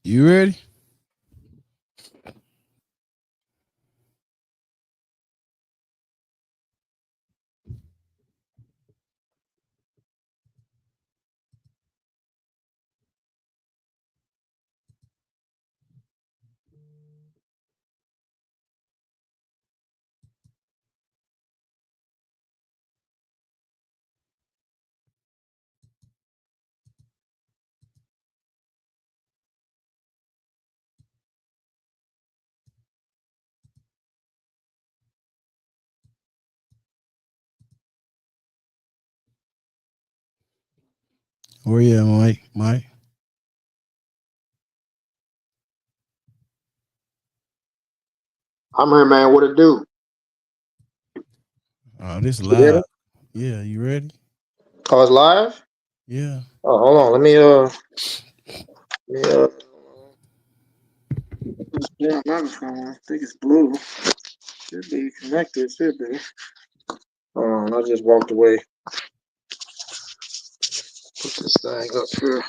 You ready? Where you at, Mike? Mike? I'm here, man. What it do? Oh, this You hear live. me? Yeah, you ready? Oh, it's live? Yeah. Oh, hold on. Let me yeah, microphone. I think it's blue. Should be connected. Should be. I just walked away. Put this thing up here.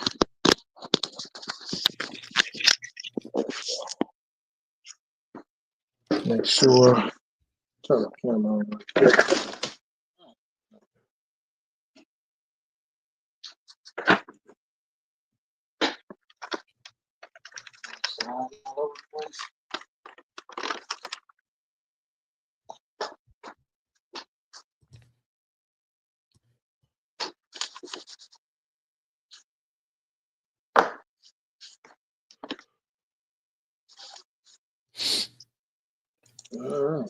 Make sure. Turn the camera on. All over the place. All right.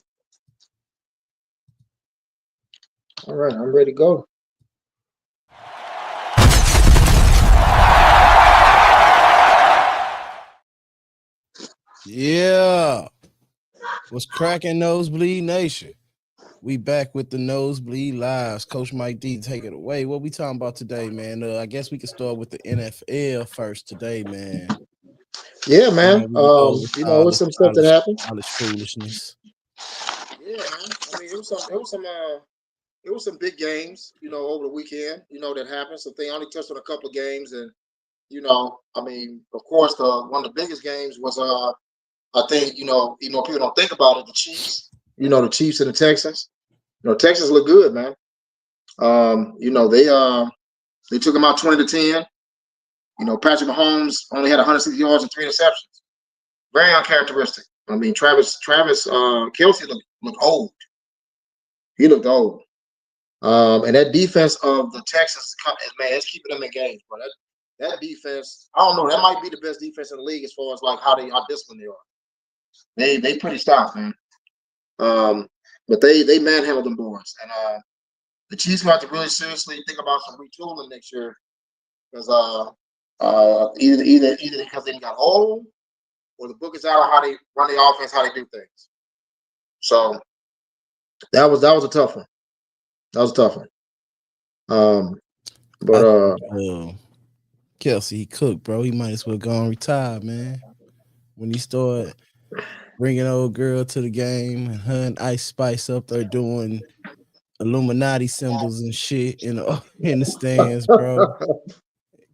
All right. I'm ready to go. Yeah. What's cracking, Nosebleed Nation? We back with the Nosebleed Lives. Coach Mike D, take it away. What we talking about today, man? I guess we can start with the NFL first today, man. Yeah, man. We can go with It's some stuff that happened. college foolishness. Yeah, man. I mean, it was some big games, over the weekend, that happened. So they only touched on a couple of games, and I mean, of course, the one of the biggest games was I think even though people don't think about it, the Chiefs, the Chiefs and the Texans. Texans look good, man. They took them out 20-10. Patrick Mahomes only had 160 yards and 3 interceptions. Very uncharacteristic. I mean, Travis Kelsey looked old. He looked old. And that defense of the Texans, man, it's keeping them in games, bro. That defense, I don't know, that might be the best defense in the league as far as like how disciplined they are. They pretty stout, man. But they manhandled them boys, and the Chiefs got to really seriously think about some retooling next year because either because they got old or the book is out of how they run the offense, how they do things. So that was a tough one. That was a tough one. But Kelsey, he cooked, bro. He might as well go and retire, man. When he started bringing old girl to the game and her and Ice Spice up there doing Illuminati symbols and shit in the stands, bro.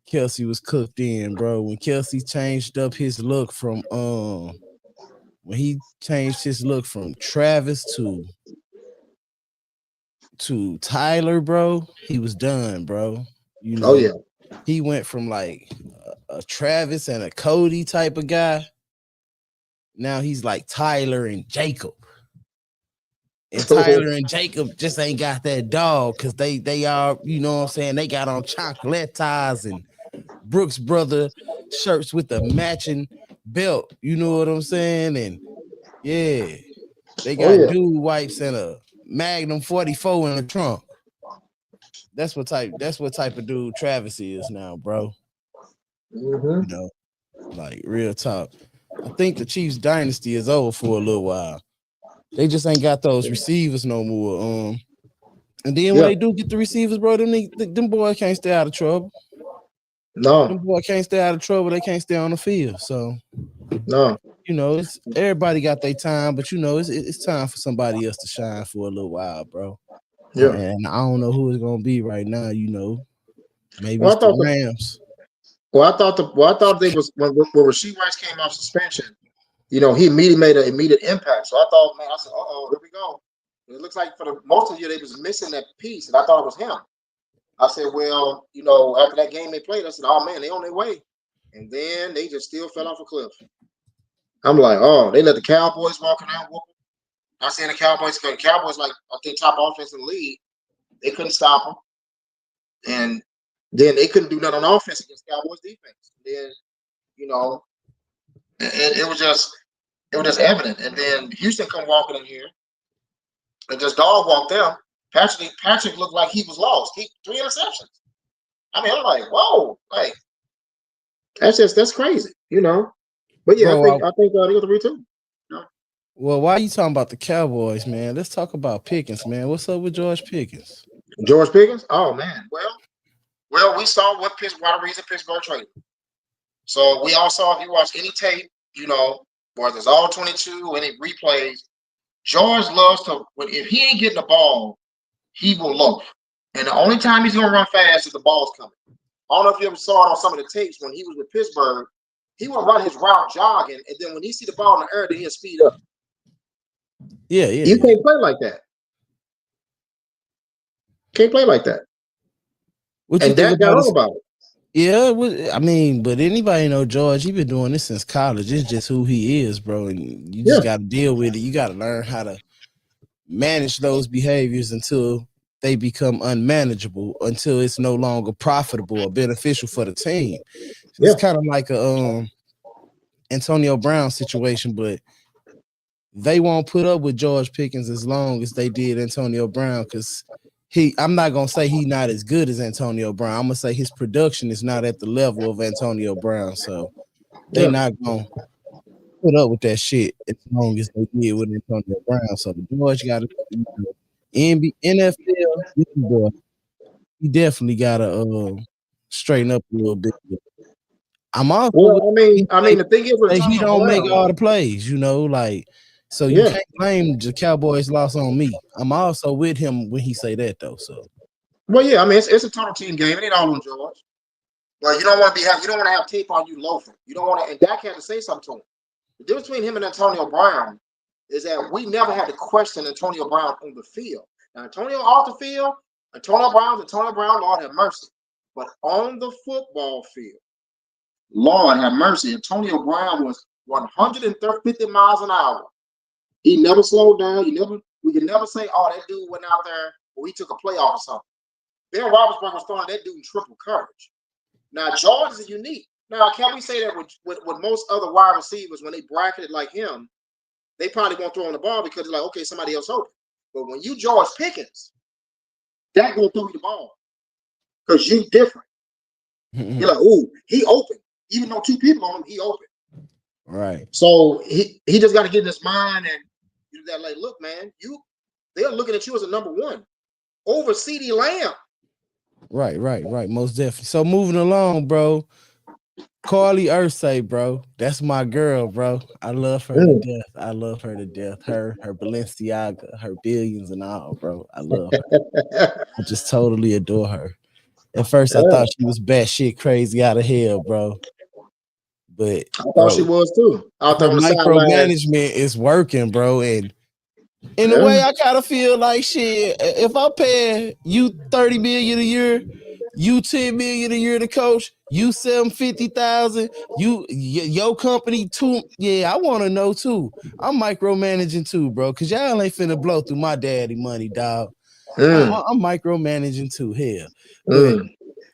Kelsey was cooked in, bro. When Kelsey changed up his look from when he changed his look from Travis to Tyler, bro, he was done, bro. Oh yeah. He went from like a Travis and a Cody type of guy. Now he's like Tyler and Jacob. And Tyler and Jacob just ain't got that dog because they are, you know what I'm saying? They got on chocolate ties and Brooks brother shirts with a matching belt. You know what I'm saying? And yeah, they got dude wipes and a Magnum 44 in the trunk. That's what type of dude Travis is now, bro. Mm-hmm. Like real talk. I think the Chiefs dynasty is over for a little while. They just ain't got those receivers no more. And then when they do get the receivers, bro, them boys can't stay out of trouble. No. Them boys can't stay out of trouble. They can't stay on the field. So no. It's everybody got their time, but it's time for somebody else to shine for a little while, bro. Yeah. And I don't know who it's gonna be right now. Maybe it's the Rams. Well, I thought they was when Rasheed Rice came off suspension. You know, he immediately made an immediate impact. So I thought, man, I said, here we go. It looks like for the most of the year they was missing that piece, and I thought it was him. I said, well, you know, after that game they played, I said, oh man, they on their way, and then they just still fell off a cliff. I'm like, oh, they let the Cowboys walk around whooping. I seen the Cowboys because the Cowboys, like, I think top offense in the league. They couldn't stop them. And then they couldn't do nothing on offense against Cowboys defense. And then, you know, it was just evident. And then Houston come walking in here and just dog walked them. Patrick looked like he was lost. 3 interceptions. I mean, I'm like, whoa, like that's crazy, you know. But yeah, Bro, I think they got the return. Well, why are you talking about the Cowboys, man? Let's talk about Pickens, man. What's up with George Pickens? George Pickens? Oh man. Well, we saw what reason Pittsburgh traded. So we all saw, if you watch any tape, you know, whether it's all 22, any replays, George loves to, if he ain't getting the ball, he will loaf. And the only time he's gonna run fast is the ball's coming. I don't know if you ever saw it on some of the tapes when he was with Pittsburgh. He would run his route jogging, and then when he see the ball in the air, then he'll speed up. Yeah. You can't play like that. Can't play like that. What and Dak got on about it. Yeah, I mean, but anybody know George, he been doing this since college. It's just who he is, bro. And you just got to deal with it. You got to learn how to manage those behaviors until they become unmanageable, until it's no longer profitable or beneficial for the team. It's kind of like a Antonio Brown situation, but they won't put up with George Pickens as long as they did Antonio Brown, because I'm not gonna say he's not as good as Antonio Brown. I'm gonna say his production is not at the level of Antonio Brown. So they not gonna put up with that shit as long as they did with Antonio Brown. So George got to, NFL, boy, he definitely gotta straighten up a little bit. I'm also, I mean, the thing is, with he don't make all the plays, you know, like. So you can't blame the Cowboys loss on me. I'm also with him when he say that though. So, well, yeah, I mean it's a total team game. It ain't all on George. But you don't want to have tape on you loafing. You don't want to. And Dak had to say something to him. The difference between him and Antonio Brown is that we never had to question Antonio Brown on the field. Now Antonio off the field, Antonio Brown, Lord have mercy. But on the football field, Lord have mercy, Antonio Brown was 150 miles an hour. He never slowed down. We can never say, oh, that dude went out there or he took a playoff or something. Ben Roethlisberger was throwing that dude in triple coverage. Now, George is unique. Now, can we say that with most other wide receivers, when they bracketed like him, they probably won't throw on the ball because they're like, okay, somebody else open. But when you George Pickens, that gonna throw you the ball because you different. You're like, ooh, he open. Even though 2 people on him, he open. Right. So he just got to get in his mind and do that. Like, look, man, they're looking at you as a number 1 over CeeDee Lamb. Right. Most definitely. So moving along, bro. Carly Ursay, bro. That's my girl, bro. I love her to death. Her Balenciaga, her billions and all, bro. I love her. I just totally adore her. At first, I thought she was batshit crazy out of hell, bro. But I thought she was too. Her micromanagement is working, bro. And in a way, I kind of feel like shit. If I'm paying you $30 million a year, you $10 million a year to coach, you $750,000, your company too. Yeah, I want to know too. I'm micromanaging too, bro. Cause y'all ain't finna blow through my daddy money, dog. I'm micromanaging too. Hell, but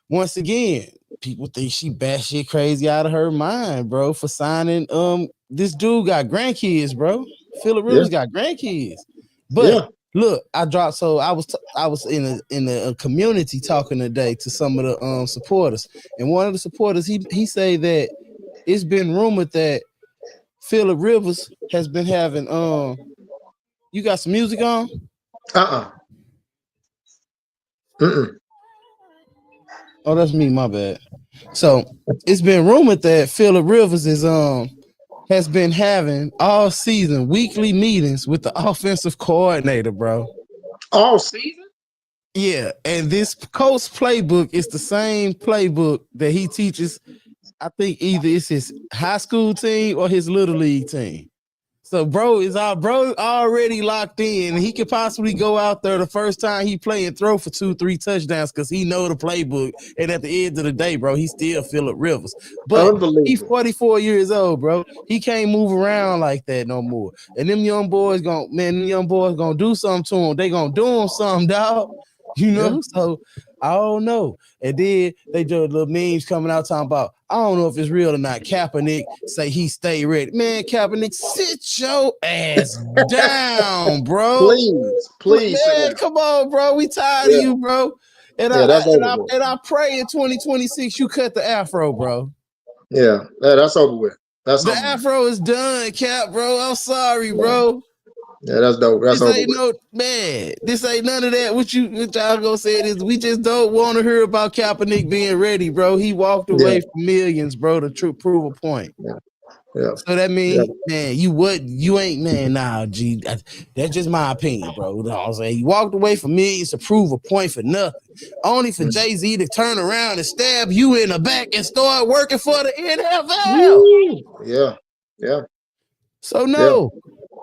once again, people think she batshit crazy out of her mind, bro, for signing. This dude got grandkids, bro. Phillip Rivers got grandkids. But look, I was in a community talking today to some of the supporters, and one of the supporters he say that it's been rumored that Phillip Rivers has been having you got some music on? Oh, that's me, my bad. So it's been rumored that Phillip Rivers has been having all season weekly meetings with the offensive coordinator, bro. All season? Yeah, and this coach playbook is the same playbook that he teaches I think either it's his high school team or his little league team. So bro already locked in. He could possibly go out there the first time he play and throw for 2-3 touchdowns because he know the playbook. And at the end of the day, bro, he still Phillip Rivers. But he's 44 years old, bro. He can't move around like that no more. And them young boys gonna do something to him. They gonna do him something, dog. You know, yeah. So I don't know. And then they do little memes coming out talking about, I don't know if it's real or not. Kaepernick say he stay ready. Man, Kaepernick, sit your ass down, bro. Please. Man, come on, bro. We tired of you, bro. And I pray in 2026 you cut the afro, bro. Yeah, that's over with. The afro is done, Cap, bro. I'm sorry, bro. Yeah, that's dope. That's this ain't no man. This ain't none of that. What y'all gonna say is we just don't want to hear about Kaepernick being ready, bro. He walked away from millions, bro, to prove a point. Yeah. So that means, man, you ain't, man, nah, G. That's just my opinion, bro. You know what I'm saying? You walked away from millions to prove a point for nothing. Only for Jay-Z to turn around and stab you in the back and start working for the NFL. Yeah. So no.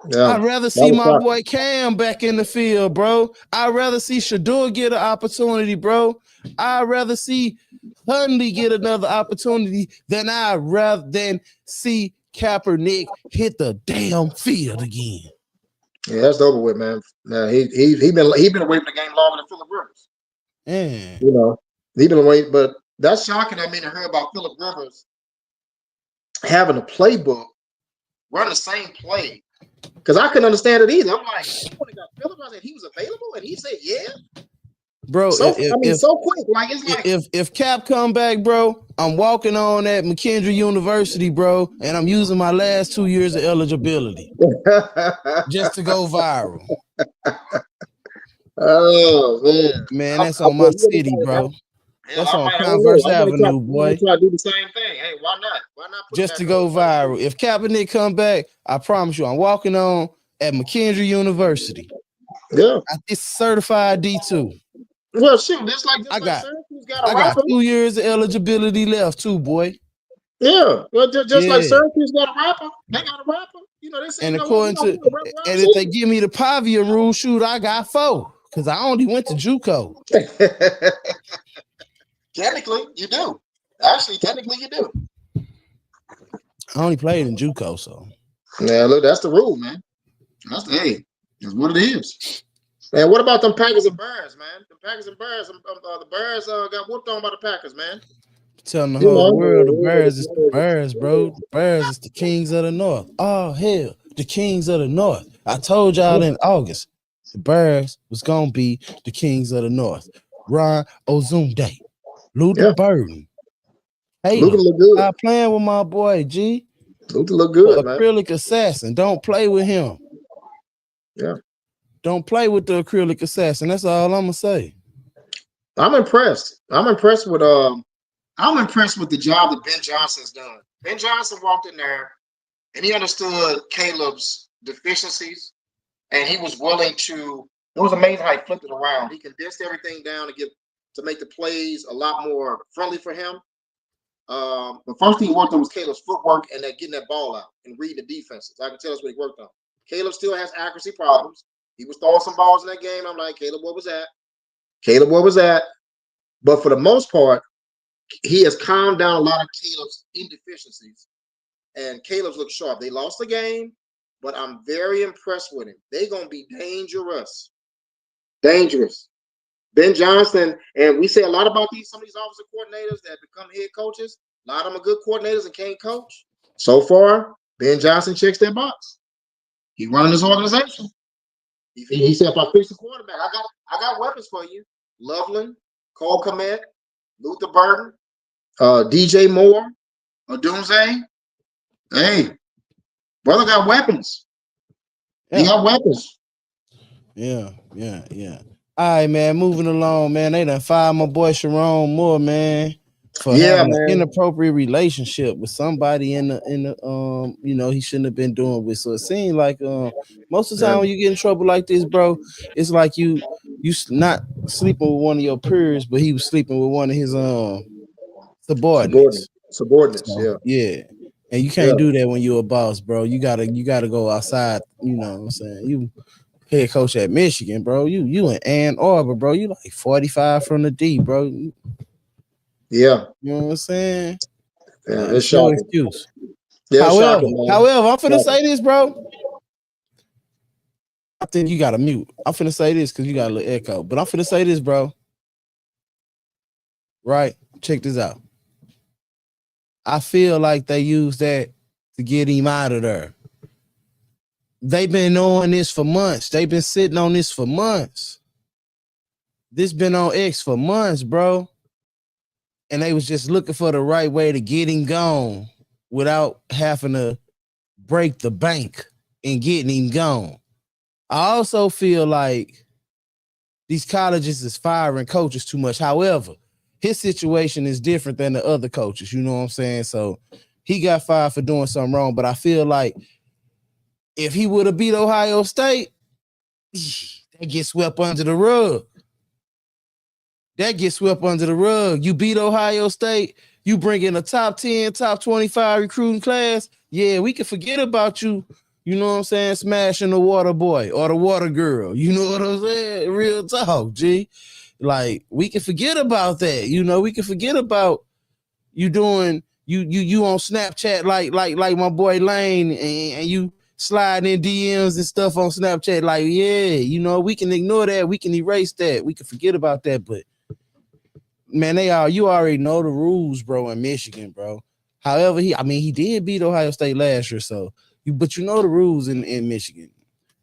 Yeah. I'd rather see my boy Cam back in the field, bro. I'd rather see Shador get an opportunity, bro. I'd rather see Hundley get another opportunity than see Kaepernick hit the damn field again. Yeah, that's over with, man. Now he been away from the game longer than Phillip Rivers. Yeah. You know, he been away, but that's shocking. I mean, to hear about Phillip Rivers having a playbook, run the same play. Because I couldn't understand it either. I'm like, when he got Phillip, I said he was available, and he said, "Yeah, bro." So quick. Like it's like if Cap come back, bro, I'm walking on at McKendree University, bro, and I'm using my last 2 years of eligibility just to go viral. Oh man, that's on my city, bro. That's on Converse Avenue, boy. Try to do the same thing. Hey, why not? Why not? Just to go viral. If Kaepernick come back, I promise you, I'm walking on at McKendree University. Yeah, it's certified D2. Well, shoot, just like I got 2 years of eligibility left too, boy. Yeah, well, just like Syracuse got a rapper, they got a rapper. You know, they say. And according to, and if they give me the Pavia rule, shoot, I got 4 because I only went to JUCO. Technically, you do. Actually, technically, you do. I only played in JUCO, so. Yeah, look, that's the rule, man. That's what it is. Man, what about them Packers and Bears, man? The Packers and Bears, the Bears got whooped on by the Packers, man. Telling the whole world the Bears is the Bears, bro. The Bears is the kings of the North. Oh, hell, the kings of the North. I told y'all in August, the Bears was going to be the kings of the North. Ron Ozunde. Luther Burden. Hey, Luther look good. Stop playing with my boy, G. Luther look good, man. Acrylic assassin. Don't play with him. Yeah. Don't play with the acrylic assassin. That's all I'm gonna say. I'm impressed. I'm impressed with the job that Ben Johnson's done. Ben Johnson walked in there and he understood Caleb's deficiencies, and he was willing to. It was amazing how he flipped it around. He condensed everything down to make the plays a lot more friendly for him. The first thing he worked on was Caleb's footwork and getting that ball out and reading the defenses. I can tell us what he worked on. Caleb still has accuracy problems. He was throwing some balls in that game. I'm like, Caleb, what was that? Caleb, what was that? But for the most part, he has calmed down a lot of Caleb's indeficiencies. And Caleb's look sharp. They lost the game, but I'm very impressed with him. They're going to be dangerous. Dangerous. Ben Johnson, and we say a lot about some of these offensive coordinators that become head coaches. A lot of them are good coordinators and can't coach. So far, Ben Johnson checks that box. He's running his organization. He said, if I fix the quarterback, I got weapons for you. Loveland, Cole Kmet, Luther Burden, DJ Moore, Odunze. Hey, brother got weapons. Yeah. He got weapons. Yeah. All right, man. Moving along, man. They done fired my boy Sherrone Moore, man, for having an inappropriate relationship with somebody in the he shouldn't have been doing with. So it seems like most of the time when you get in trouble like this, bro, it's like you not sleeping with one of your peers, but he was sleeping with one of his subordinates. Subordinates, So yeah. yeah. And you Yeah. can't do that when you're a boss, bro. You gotta go outside, you know what I'm saying? You head coach at Michigan, bro. You in Ann Arbor, bro. You like 45 from the D, bro. You Yeah. know what I'm saying? Yeah. Like It's it's no shocking. excuse. Yeah, it's However, shocking, man. however, I'm finna Shocking. say this, bro. I think you gotta mute. I'm finna say this because you got a little echo. But I'm finna say this, bro. Right? Check this out. I feel like they use that to get him out of there. They've been knowing this for months. They've been sitting on this for months. This been on X for months, bro. And they was just looking for the right way to get him gone without having to break the bank and getting him gone. I also feel like these colleges is firing coaches too much. However, his situation is different than the other coaches. You know what I'm saying? So he got fired for doing something wrong. But I feel like if he would have beat Ohio State, that gets swept under the rug. That gets swept under the rug. You beat Ohio State, you bring in a top 10, top 25 recruiting class. Yeah, we can forget about you. You know what I'm saying? Smashing the water boy or the water girl. You know what I'm saying? Real talk, G. Like, we can forget about that. You know, we can forget about you doing you on Snapchat like my boy Lane and you sliding in DMs and stuff on Snapchat. Like, yeah, you know, we can ignore that, we can erase that, we can forget about that. But man, you already know the rules, bro, in Michigan, bro. However, he did beat Ohio State last year, so but you know the rules in Michigan.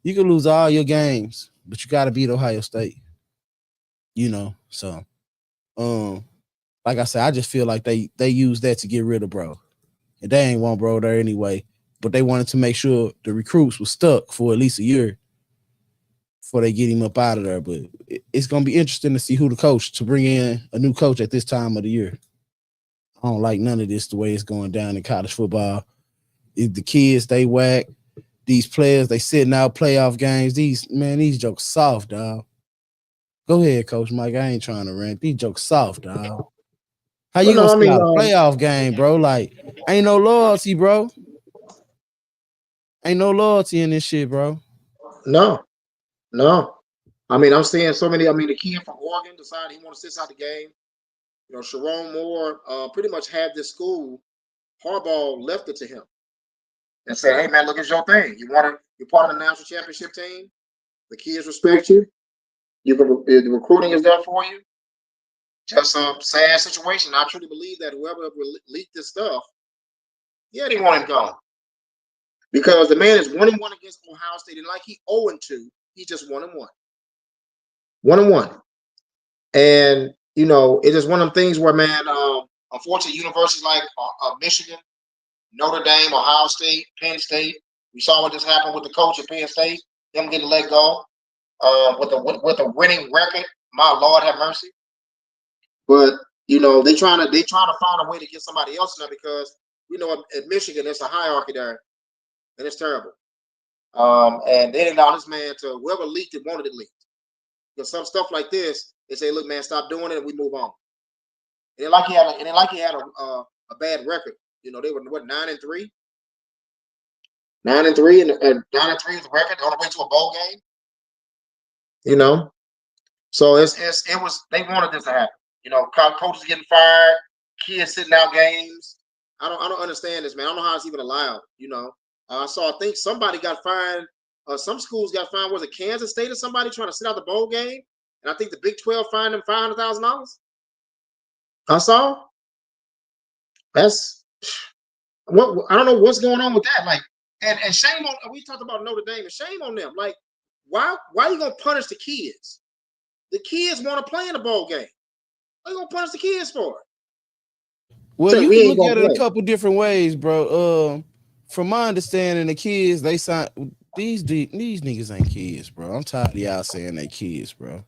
You can lose all your games, but you gotta beat Ohio State. You know, so like I said, I just feel like they use that to get rid of bro. And they ain't want bro there anyway. But they wanted to make sure the recruits were stuck for at least a year before they get him up out of there. But it's gonna be interesting to see who the coach to bring in a new coach at this time of the year. I don't like none of this the way it's going down in college football. The kids they whack, these players they sitting out playoff games. These jokes soft, dog. Go ahead, Coach Mike. I ain't trying to rant. These jokes soft, dog. How Well, you no, gonna I sit mean, out a playoff game, bro? Like, ain't no loyalty, bro. Ain't no loyalty in this shit, bro. no, no. I mean, I'm seeing so many. I mean, the kid from Oregon decided he want to sit out the game. You know, Sherrone Moore pretty much had this school. Harbaugh left it to him and said, "Hey, man, look, it's your thing. You're part of the national championship team. The kids respect you. The recruiting is there for you. Just a sad situation. I truly believe that whoever leaked this stuff, yeah, they want him gone because the man is 1-1 against Ohio State, and like he 0-2, he just 1-1, 1-1, and you know it is one of them things where, man, unfortunately, universities like Michigan, Notre Dame, Ohio State, Penn State, we saw what just happened with the coach at Penn State, them getting let go with a winning record. My Lord, have mercy. But you know they trying to find a way to get somebody else in there because we know at Michigan there's a hierarchy there, and it's terrible. And they didn't allow this man to whoever leaked it wanted it leaked. Because some stuff like this, they say, "Look, man, stop doing it, and we move on." And a bad record. You know, they were what 9-3, 9-3, and 9-3 is the record on the way to a bowl game. You know, so it was they wanted this to happen. You know, coaches getting fired, kids sitting out games. I don't understand this, man. I don't know how it's even allowed. You know, so I think somebody got fined. Some schools got fined. Was it Kansas State or somebody trying to sit out the bowl game? And I think the Big 12 fined them $500,000. I saw. That's what I don't know what's going on with that. Like, and shame on. We talked about Notre Dame and shame on them. Like, why are you gonna punish the kids? The kids want to play in the bowl game. What are you gonna punish the kids for? Well, Say you we can ain't look gonna at it a play. couple different ways, bro. From my understanding, the kids they sign these niggas ain't kids, bro. I'm tired of y'all saying they kids, bro.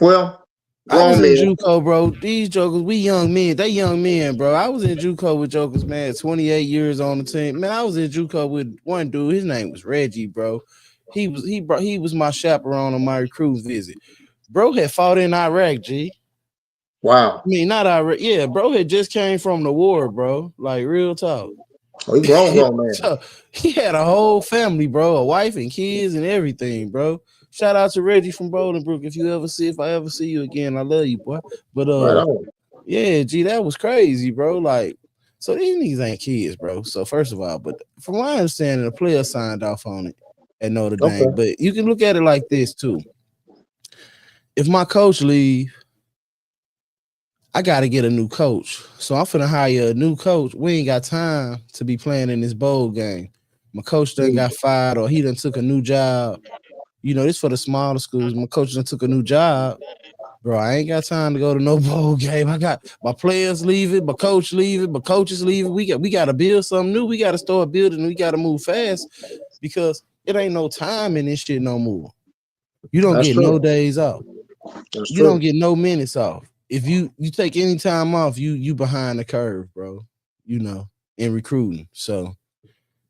Well, I was grown in men. JUCO, bro. These jokers, we young men. They young men, bro. I was in JUCO with jokers, man. 28 years on the team, man. I was in JUCO with one dude. His name was Reggie, bro. He was my chaperone on my recruit visit. Bro had fought in Iraq, G. Wow. I mean, not already. Yeah, bro had just came from the war, bro. Like real talk. Oh, he grown man. So he had a whole family, bro, a wife and kids and everything, bro. Shout out to Reggie from Bolingbrook. If I ever see you again, I love you, boy. But Right on. yeah, G, that was crazy, bro. Like, so these niggas ain't kids, bro. So first of all, but from my understanding, the player signed off on it at Notre Dame. Okay. But you can look at it like this too. If my coach leave, I got to get a new coach. So I'm finna hire a new coach. We ain't got time to be playing in this bowl game. My coach done got fired or he done took a new job. You know, this for the smaller schools. My coach done took a new job. Bro, I ain't got time to go to no bowl game. I got my players leaving, my coach leaving, my coaches leaving. We got to build something new. We got to start building. We got to move fast because it ain't no time in this shit no more. You don't get no days off. You don't get no minutes off. If you take any time off, you behind the curve, bro. You know, in recruiting. So,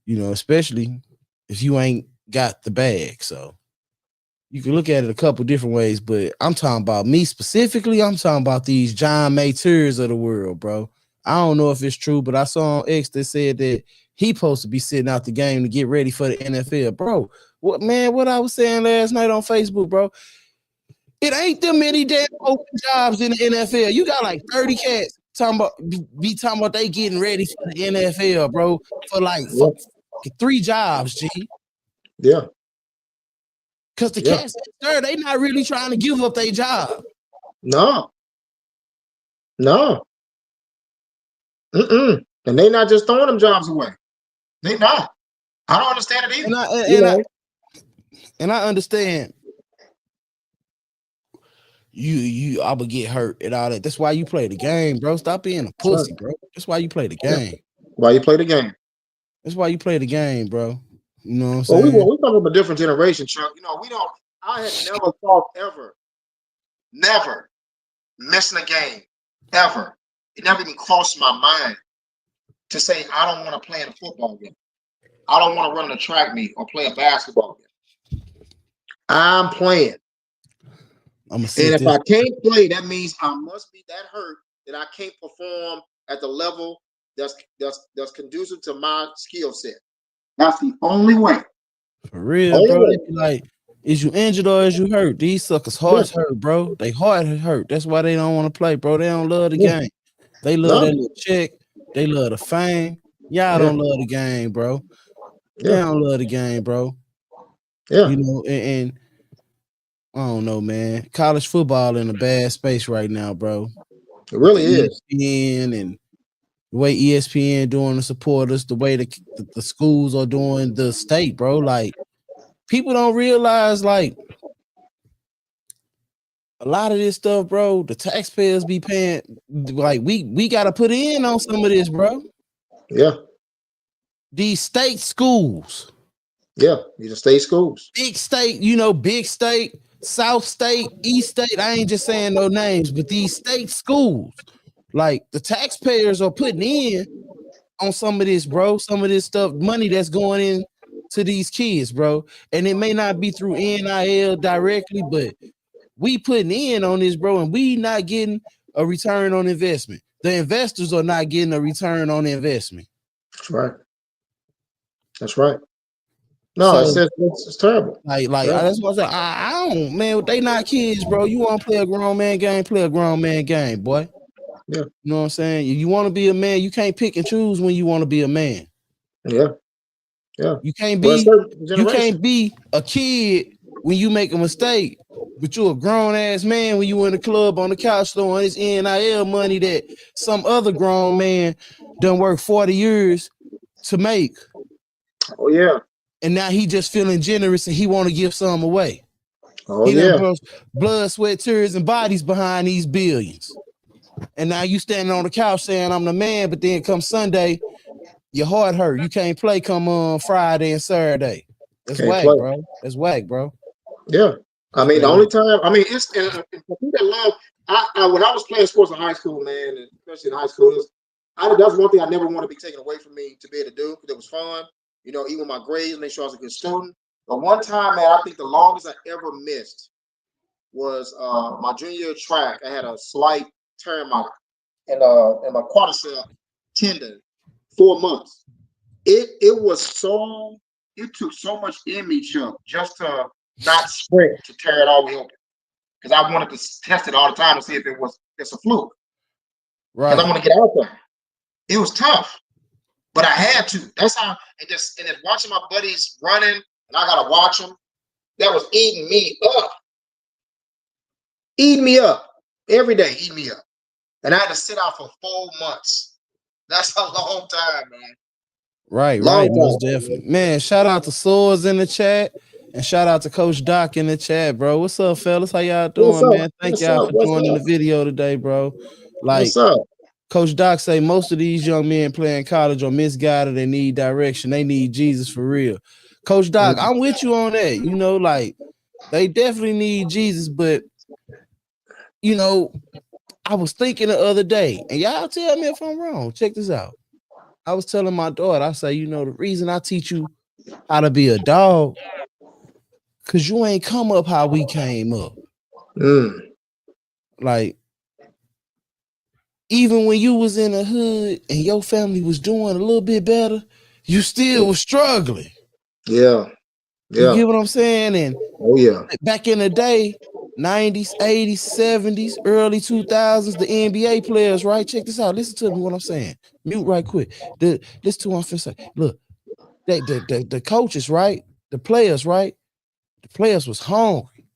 you know, especially if you ain't got the bag. So you can look at it a couple different ways, but I'm talking about me specifically. I'm talking about these John Maters of the world, bro. I don't know if it's true, but I saw on X that said that he supposed to be sitting out the game to get ready for the NFL, bro. What I was saying last night on Facebook, bro. It ain't them many damn open jobs in the NFL. You got like 30 cats talking about they getting ready for the NFL, bro, for like 3 jobs, G. Yeah. Because the cats, they not really trying to give up their job. No. And they not just throwing them jobs away. They not. I don't understand it either. And I understand you I would get hurt and all that. That's why you play the game, bro. Stop being a pussy, bro. That's why you play the game. Why you play the game? That's why you play the game, bro. You know what I'm saying? Well, we come from a different generation, Chuck. You know, I had never thought never missing a game, ever. It never even crossed my mind to say I don't want to play in a football game. I don't want to run a track meet or play a basketball game. I'm playing. And if I can't play, that means I must be that hurt that I can't perform at the level that's conducive to my skill set. That's the only way. For real, bro. Like, is you injured or is you hurt? These suckers' hearts hurt, bro. They heart hurt. That's why they don't want to play, bro. They don't love the game. They love that little check. They love the fame. Y'all don't love the game, bro. They don't love the game, bro. Yeah. You know, and I don't know, man. College football in a bad space right now, bro. It really is. ESPN and the way ESPN doing the supporters, the way the schools are doing the state, bro. Like, people don't realize, like, a lot of this stuff, bro, the taxpayers be paying. Like, we got to put in on some of this, bro. Yeah. These state schools. Yeah, these are state schools. Big state, you know, big state, South State, East State. I ain't just saying no names, but these state schools, like, the taxpayers are putting in on some of this, bro. Some of this stuff, money that's going in to these kids, bro. And it may not be through NIL directly, but we putting in on this, bro, and we not getting a return on investment. The investors are not getting a return on investment. That's right. That's right. No, so, it's terrible. Like that's what I said. I don't, man. They not kids, bro. You want to play a grown man game? Play a grown man game, boy. Yeah. You know what I'm saying? You want to be a man. You can't pick and choose when you want to be a man. Yeah. Yeah. You can't be a kid when you make a mistake, but you a grown ass man when you in the club on the couch throwing his NIL money that some other grown man done work 40 years to make. Oh yeah. And now he just feeling generous and he want to give some away. Oh he done blood, sweat, tears, and bodies behind these billions. And now you standing on the couch saying I'm the man, but then come Sunday, your heart hurt. You can't play come on Friday and Saturday. That's whack, bro. That's whack, bro. Yeah. I mean, the only time, I mean, it's for people that love, when I was playing sports in high school, man, and especially in high school, that's one thing I never want to be taken away from me to be able to do, because it was fun. You know, even my grades, make sure I was a good student. But one time, man, I think the longest I ever missed was my junior year track. I had a slight tearing my my quadricep tendon 4 months. It took so much in me, Chuck, just to not sprint to tear it all the way open. Because I wanted to test it all the time to see if it's a fluke. Because I want to get out there. It was tough, but I had to. That's how. And then watching my buddies running, and I gotta watch them. That was eating me up every day, eating me up. And I had to sit out for 4 months. That's a long time, man. Right, most definitely. Man, shout out to Swords in the chat. And shout out to Coach Doc in the chat, bro. What's up, fellas? How y'all doing, man? Thank y'all for joining the video today, bro. Like, Coach Doc say most of these young men playing college are misguided and need direction. They need Jesus for real. Coach Doc, I'm with you on that. You know, like, they definitely need Jesus, but, you know, I was thinking the other day, and y'all tell me if I'm wrong. Check this out. I was telling my daughter, I say, you know, the reason I teach you how to be a dog, because you ain't come up how we came up. Like, even when you was in the hood and your family was doing a little bit better, you still was struggling. Yeah. You get what I'm saying? And yeah, back in the day, 90s, 80s, 70s, early 2000s, the NBA players, right? Check this out. Listen to me what I'm saying. Mute right quick. Listen to what I'm finna say. Look, the coaches, right? The players, right? The players was hungry.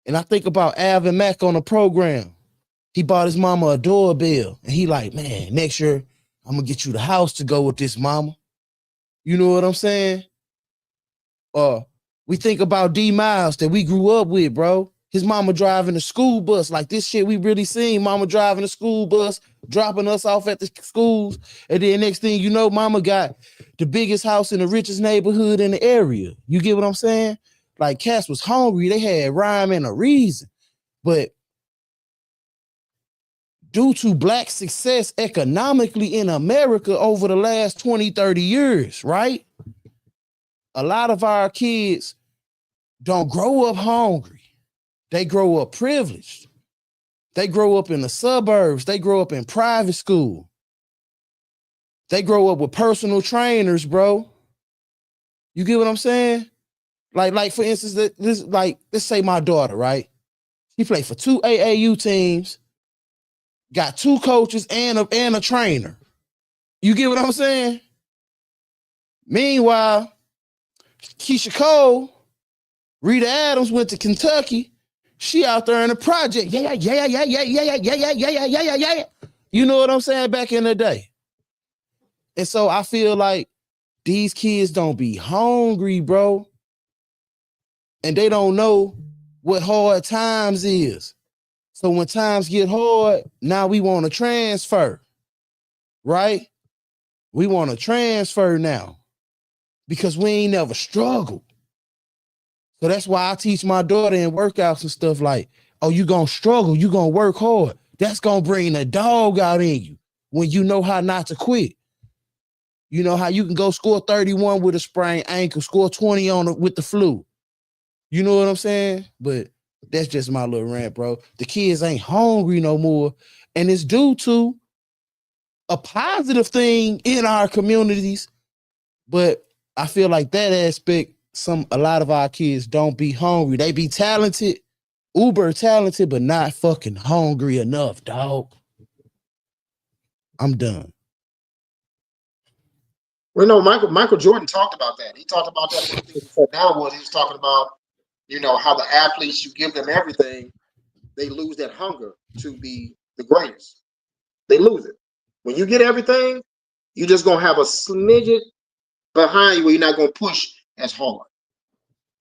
And I think about Alvin Mack on the program. He bought his mama a doorbell. And he like, man, next year, I'm going to get you the house to go with this, mama. You know what I'm saying? We think about D Miles that we grew up with, bro. His mama driving the school bus. Like this shit we really seen. Mama driving the school bus, dropping us off at the schools. And then next thing you know, mama got the biggest house in the richest neighborhood in the area. You get what I'm saying? Like cats was hungry. They had rhyme and a reason. But due to black success economically in America over the last 20, 30 years, right? A lot of our kids don't grow up hungry. They grow up privileged. They grow up in the suburbs. They grow up in private school. They grow up with personal trainers, bro. You get what I'm saying? Like for instance, let's say my daughter, right? She played for 2 AAU teams, got 2 coaches and a trainer. You get what I'm saying? Meanwhile, Keisha Cole, Rita Adams went to Kentucky. She out there in the project. Yeah. You know what I'm saying? Back in the day. And so I feel like these kids don't be hungry, bro. And they don't know what hard times is. So when times get hard, now we want to transfer. Right? We want to transfer now. Because we ain't never struggled. So that's why I teach my daughter in workouts and stuff like, oh, you gonna struggle, you gonna work hard. That's gonna bring the dog out in you when you know how not to quit. You know how you can go score 31 with a sprained ankle, score 20 with the flu. You know what I'm saying? But that's just my little rant, bro. The kids ain't hungry no more. And it's due to a positive thing in our communities. But I feel like that aspect, a lot of our kids don't be hungry. They be talented, uber talented, but not fucking hungry enough, dog. I'm done. Well, no, Michael Jordan talked about that. He talked about that. One thing he said now was he was talking about, you know, how the athletes, you give them everything, they lose that hunger to be the greatest. They lose it. When you get everything, you just gonna have a smidget behind you where you're not gonna push as hard.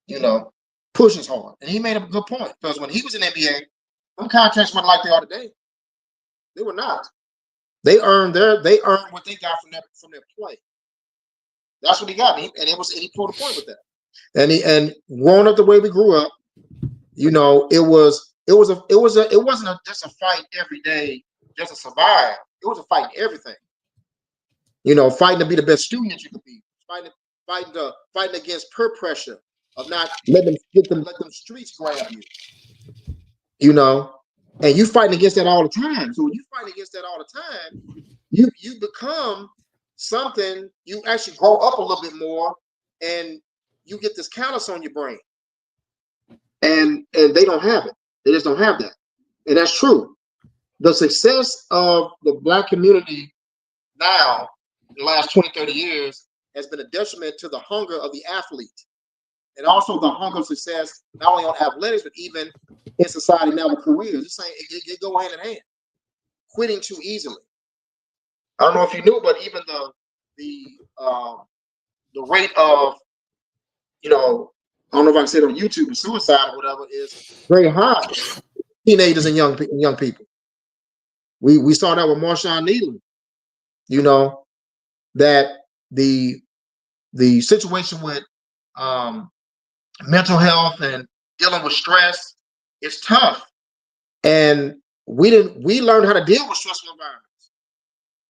You know, push as hard. And he made a good point because when he was in the NBA, them contracts weren't like they are today. They were not. They earned what they got from their play. That's what he got. And he pulled a point with that. And growing up the way we grew up, you know, it wasn't just a fight every day just to survive. It was a fight in everything. You know, fighting to be the best student that you could be, fighting against peer pressure of not let them streets grab you. You know, And you fighting against that all the time. So when you fighting against that all the time, you become something, you actually grow up a little bit more, and you get this callus on your brain. And they don't have it. They just don't have that. And that's true. The success of the Black community now, in the last 20, 30 years, has been a detriment to the hunger of the athlete. And also the hunger of success, not only on athletics, but even in society now with careers. It's saying it go hand in hand. Quitting too easily. I don't know if you knew, but even the rate of, I don't know if I can say it on YouTube, but suicide or whatever is very high. Teenagers and young people. We saw that with Marshawn Needham. That the situation with mental health and dealing with stress is tough, and we learned how to deal with stressful environments,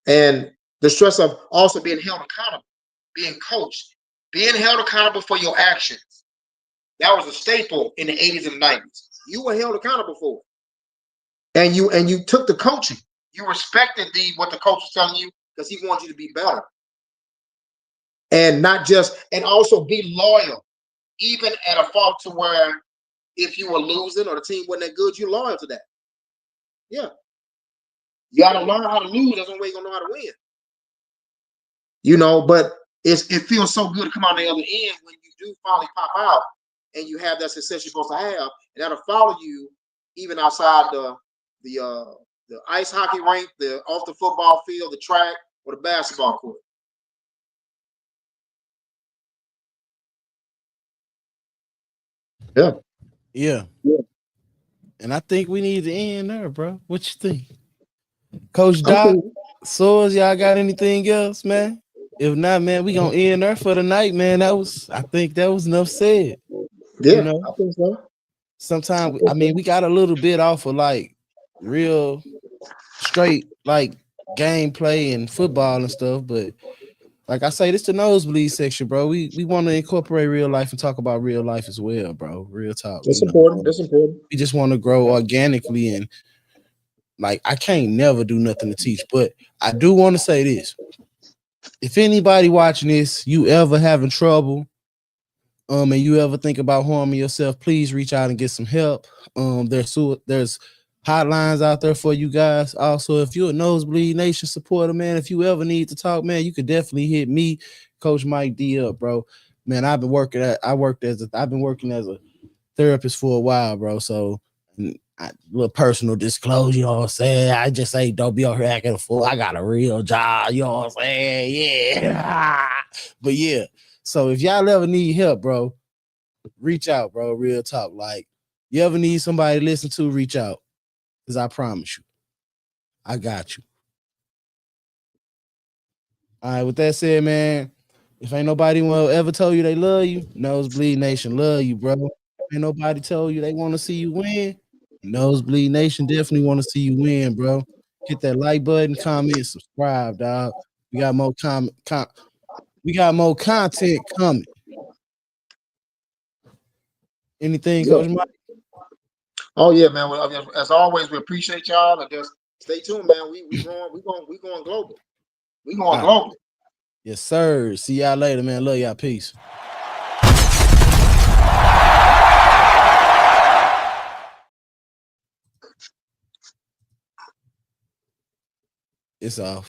and the stress of also being held accountable, being coached, being held accountable for your actions. That was a staple in the 80s and 90s. You were held accountable for it, and you took the coaching. You respected what the coach was telling you because he wanted you to be better, and also be loyal, even at a fault to where if you were losing or the team wasn't that good, you're loyal to that. Yeah, you got to learn how to lose. That's the only way you're gonna know how to win. But it feels so good to come out the other end when you do finally pop out and you have that success you're supposed to have, and that'll follow you even outside the ice hockey rink, off the football field, the track, or the basketball court. Yeah. Yeah. And I think we need to end there, bro. What you think? Coach Doc, Swords, y'all got anything else, man? If not, man, we gonna end there for the night, man. I think that was enough said. Yeah, I think so. Sometimes, we got a little bit off of like real straight like gameplay and football and stuff, but like I say, this the nosebleed section, bro. We want to incorporate real life and talk about real life as well, bro. Real talk. That's important. That's important. We just want to grow organically, and like I can't never do nothing to teach, but I do want to say this. If anybody watching this, you ever having trouble, and you ever think about harming yourself, please reach out and get some help. There's hotlines out there for you guys. Also, if you're a Nosebleed Nation supporter, man, if you ever need to talk, man, you could definitely hit me, Coach Mike D up, bro. Man, I've been working as a therapist for a while, bro. So little personal disclosure, you know what I'm saying? I just say don't be out here acting a fool. I got a real job, you know what I'm saying? Yeah. But yeah. So if y'all ever need help, bro, reach out, bro. Real talk. Like, you ever need somebody to listen to, reach out. Because I promise you, I got you. All right, with that said, man, if ain't nobody will ever told you they love you, Nosebleed Nation love you, bro. Ain't nobody told you they want to see you win, Nosebleed Nation definitely want to see you win, bro. Hit that like button, comment, subscribe, dog. We got more we got more content coming. Anything, Coach Mike? Oh yeah, man. Well, as always, we appreciate y'all, and just stay tuned, man. We going global. We going global. Yes, sir. See y'all later, man. Love y'all. Peace. It's off.